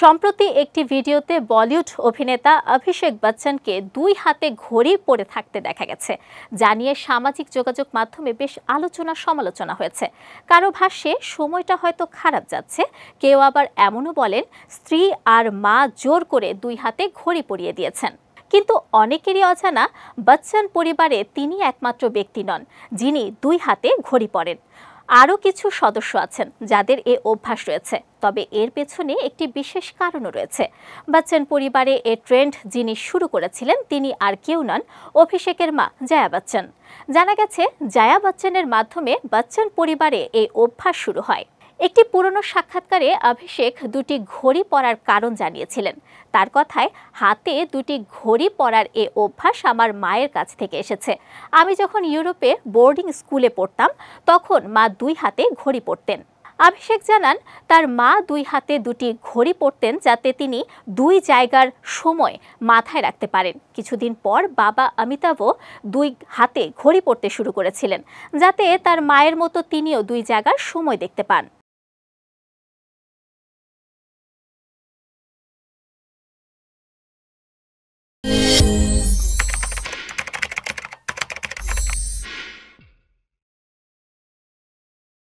সম্প্রতি একটি ভিডিওতে বলিউড অভিনেতা অভিষেক বচ্চনকে দুই হাতে ঘড়ি পরে থাকতে দেখা গেছে, যা নিয়ে সামাজিক যোগাযোগ মাধ্যমে বেশ আলোচনা সমালোচনা হয়েছে। কারো ভাষ্যে সময়টা হয়তো খারাপ যাচ্ছে, কেউ আবার এমনও বলেন স্ত্রী আর মা জোর করে দুই হাতে ঘড়ি পরিয়ে দিয়েছেন। কিন্তু অনেকেরই অজানা, বচ্চন পরিবারে তিনি একমাত্র ব্যক্তি নন যিনি দুই হাতে ঘড়ি পরেন। আরও কিছু সদস্য আছেন যাদের এ অভ্যাস রয়েছে, তবে এর পেছনে একটি বিশেষ কারণও রয়েছে। বচ্চন পরিবারে এ ট্রেন্ড যিনি শুরু করেছিলেন তিনি আর কেউ নন, অভিষেকের মা জয়া বচ্চন। জানা গেছে, জয়া বচ্চনের মাধ্যমে বচ্চন পরিবারে এই অভ্যাস শুরু হয়। একটি পুরনো সাক্ষাৎকারে অভিষেক দুটি ঘড়ি পরার কারণ জানিয়েছিলেন। তার কথায়, হাতে দুটি ঘড়ি পরার এ অভ্যাস আমার মায়ের কাছ থেকে এসেছে। আমি যখন ইউরোপে বোর্ডিং স্কুলে পড়তাম তখন মা দুই হাতে ঘড়ি পরতেন। অভিষেক জানান, তার মা দুই হাতে দুটি ঘড়ি পরতেন যাতে তিনি দুই জায়গার সময় মাথায় রাখতে পারেন। কিছুদিন পর বাবা অমিতাভও দুই হাতে ঘড়ি পরতে শুরু করেছিলেন, যাতে তার মায়ের মতো তিনিও দুই জায়গার সময় দেখতে পান।